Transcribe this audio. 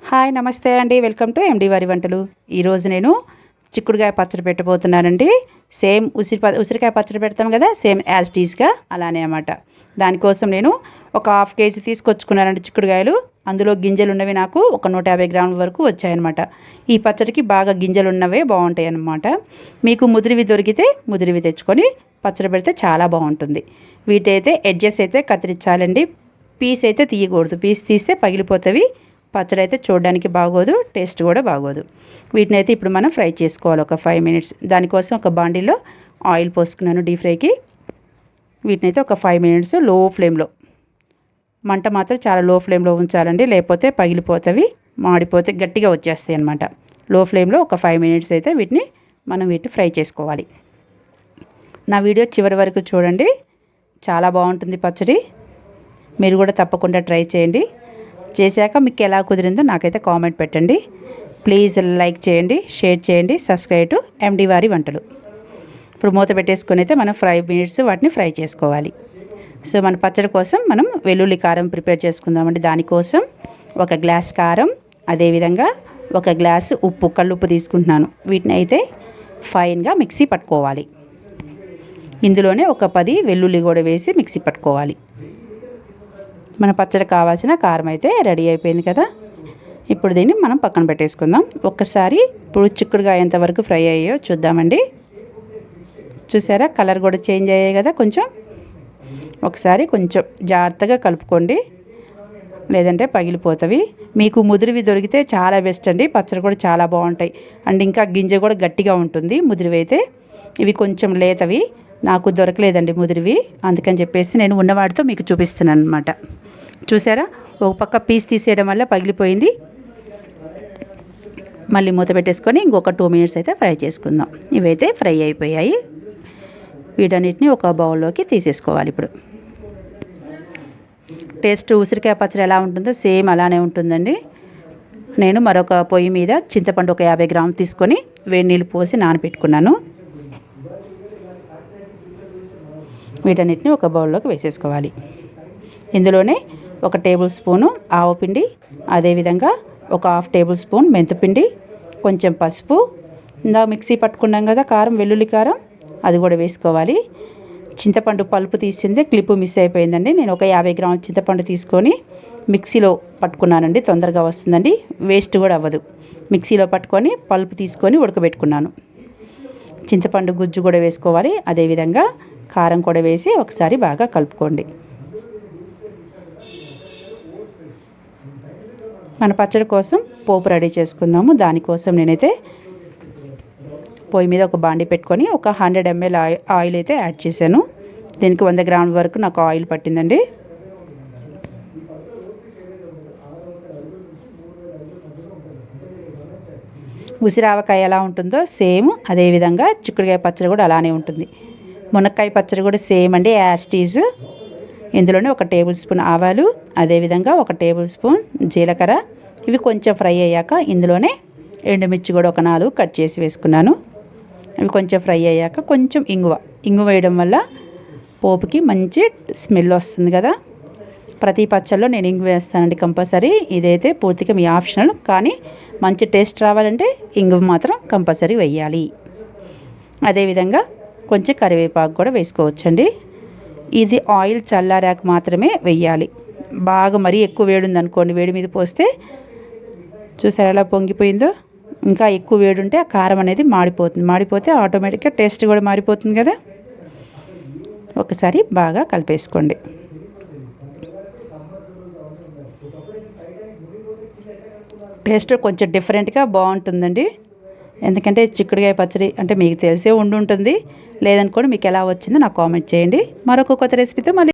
Hi నమస్తే అండి, welcome to MD వారి వంటలు. ఈరోజు నేను చిక్కుడుకాయ పచ్చడి పెట్టబోతున్నానండి. సేమ్ ఉసిరికాయ పచ్చడి పెడతాం కదా, సేమ్ యాజ్ టీజ్గా అలానే అన్నమాట. దానికోసం నేను ఒక 1/2 కేజీ తీసుకొచ్చుకున్నానండి చిక్కుడుకాయలు. అందులో గింజలు ఉన్నవి నాకు ఒక 150 గ్రాముల వరకు వచ్చాయన్నమాట. ఈ పచ్చడికి బాగా గింజలు ఉన్నవే బాగుంటాయి అన్నమాట. మీకు ముదిరివి దొరికితే ముదిరివి తెచ్చుకొని పచ్చడి పెడితే చాలా బాగుంటుంది. వీటైతే ఎడ్జెస్ అయితే కత్తిరించాలండి, పీస్ అయితే తీయకూడదు. పీస్ తీస్తే పగిలిపోతాయి. పచ్చడి అయితే చూడడానికి బాగోదు, టేస్ట్ కూడా బాగోదు. వీటిని అయితే ఇప్పుడు మనం ఫ్రై చేసుకోవాలి ఒక 5 మినిట్స్. దానికోసం ఒక బాండీలో ఆయిల్ పోసుకున్నాను డీప్ ఫ్రైకి. వీటిని అయితే ఒక 5 మినిట్స్ లో ఫ్లేమ్లో, మంట మాత్రం చాలా లో ఫ్లేమ్లో ఉంచాలండి, లేకపోతే పగిలిపోతాయి, మాడిపోతే గట్టిగా వచ్చేస్తాయి అన్నమాట. లో ఫ్లేమ్లో ఒక 5 మినిట్స్ అయితే వీటిని ఫ్రై చేసుకోవాలి. నా వీడియో చివరి వరకు చూడండి, చాలా బాగుంటుంది పచ్చడి. మీరు కూడా తప్పకుండా ట్రై చేయండి. చేశాక మీకు ఎలా కుదిరిందో నాకైతే కామెంట్ పెట్టండి. ప్లీజ్ లైక్ చేయండి, షేర్ చేయండి, సబ్స్క్రైబ్ టు ఎండి వారి వంటలు. ఇప్పుడు మూత పెట్టేసుకొని అయితే మనం 5 మినిట్స్ వాటిని ఫ్రై చేసుకోవాలి. సో మన పచ్చడి కోసం మనం వెల్లుల్లి కారం ప్రిపేర్ చేసుకుందామండి. దానికోసం 1 గ్లాస్ కారం, అదేవిధంగా 1 గ్లాసు ఉప్పు, కల్లుప్పు తీసుకుంటున్నాను. వీటిని అయితే ఫైన్గా మిక్సీ పట్టుకోవాలి. ఇందులోనే ఒక 10 వెల్లుల్లి కూడా వేసి మిక్సీ పట్టుకోవాలి. మన పచ్చడి కావాల్సిన కారం అయితే రెడీ అయిపోయింది కదా. ఇప్పుడు దీన్ని మనం పక్కన పెట్టేసుకుందాం. ఒక్కసారి ఇప్పుడు చిక్కుడుకాయ ఎంతవరకు ఫ్రై అయ్యాయో చూద్దామండి. చూసారా, కలర్ కూడా చేంజ్ అయ్యాయి కదా కొంచెం. ఒకసారి కొంచెం జాగ్రత్తగా కలుపుకోండి, లేదంటే పగిలిపోతాయి. మీకు ముదిరివి దొరికితే చాలా బెస్ట్ అండి, పచ్చడి కూడా చాలా బాగుంటాయి. అండ్ ఇంకా గింజ కూడా గట్టిగా ఉంటుంది ముదిరివి అయితే. ఇవి కొంచెం లేతవి, నాకు దొరకలేదండి ముదిరివి, అందుకని చెప్పేసి నేను ఉన్నవాటితో మీకు చూపిస్తున్నాను అనమాట. చూసారా, ఒక పక్క పీస్ తీసేయడం వల్ల పగిలిపోయింది. మళ్ళీ మూత పెట్టేసుకొని ఇంకొక 2 మినిట్స్ అయితే ఫ్రై చేసుకుందాం. ఇవైతే ఫ్రై అయిపోయాయి. వీటన్నిటిని ఒక బౌల్లోకి తీసేసుకోవాలి. ఇప్పుడు టేస్ట్ ఉసిరికాయ పచ్చడి ఎలా ఉంటుందో సేమ్ అలానే ఉంటుందండి. నేను మరొక పొయ్యి మీద చింతపండు ఒక 50 గ్రాములు తీసుకొని వేడి నీళ్ళు పోసి నానబెట్టుకున్నాను. వీటన్నిటిని ఒక బౌల్లోకి వేసేసుకోవాలి. ఇందులోనే 1 టేబుల్ స్పూను ఆవపిండి, అదేవిధంగా ఒక 1/2 టేబుల్ స్పూన్ మెంతిపిండి, కొంచెం పసుపు, ఇందా మిక్సీ పట్టుకున్నాం కదా కారం, వెల్లుల్లి కారం, అది కూడా వేసుకోవాలి. చింతపండు పలుపు తీసిందే క్లిప్పు మిస్ అయిపోయిందండి. నేను ఒక 50 గ్రాముల చింతపండు తీసుకొని మిక్సీలో పట్టుకున్నానండి, తొందరగా వస్తుందండి, వేస్ట్ కూడా అవ్వదు. మిక్సీలో పట్టుకొని పలుపు తీసుకొని ఉడకబెట్టుకున్నాను. చింతపండు గుజ్జు కూడా వేసుకోవాలి, అదేవిధంగా కారం కూడా వేసి ఒకసారి బాగా కలుపుకోండి. మన పచ్చడి కోసం పోపు రెడీ చేసుకుందాము. దానికోసం నేనైతే పొయ్యి మీద ఒక బాండి పెట్టుకొని ఒక 100 ml ఆయిల్ అయితే యాడ్ చేశాను. దీనికి 100 గ్రాముల వరకు నాకు ఆయిల్ పట్టిందండి. ఉసిరావకాయ ఎలా ఉంటుందో సేమ్ అదేవిధంగా చిక్కుడుకాయ పచ్చడి కూడా అలానే ఉంటుంది. మునక్కాయ పచ్చడి కూడా సేమ్ అండి, యాజ్ టీజ్. ఇందులోనే 1 టేబుల్ స్పూన్ ఆవాలు, అదేవిధంగా 1 టేబుల్ స్పూన్ జీలకర్ర. ఇవి కొంచెం ఫ్రై అయ్యాక ఇందులోనే ఎండుమిర్చి కూడా ఒక 4 కట్ చేసి వేసుకున్నాను. ఇవి కొంచెం ఫ్రై అయ్యాక కొంచెం ఇంగువ వేయడం వల్ల పోపుకి మంచి స్మెల్ వస్తుంది కదా. ప్రతి పచ్చళ్ళలో నేను ఇంగువ వేస్తానండి కంపల్సరీ. ఇదైతే పూర్తిగా మీ ఆప్షనల్, కానీ మంచి టేస్ట్ రావాలంటే ఇంగువ మాత్రం కంపల్సరీ వేయాలి. అదేవిధంగా కొంచెం కరివేపాకు కూడా వేసుకోవచ్చండి. ఇది ఆయిల్ చల్లారాక మాత్రమే వేయాలి. బాగా మరీ ఎక్కువ వేడి ఉందనుకోండి, వేడి మీద పోస్తే చూసారా ఎలా పొంగిపోయిందో. ఇంకా ఎక్కువ వేడి ఉంటే ఆ కారం అనేది మాడిపోతే ఆటోమేటిక్గా టేస్ట్ కూడా మారిపోతుంది కదా. ఒకసారి బాగా కలిపేసుకోండి. టేస్ట్ కొంచెం డిఫరెంట్గా బాగుంటుందండి. ఎందుకంటే చిక్కుడుకాయ పచ్చడి అంటే మీకు తెలిసే ఉంటుంది, లేదనుకోండి మీకు ఎలా వచ్చిందో నాకు కామెంట్ చేయండి. మరొక కొత్త రెసిపీతో మళ్ళీ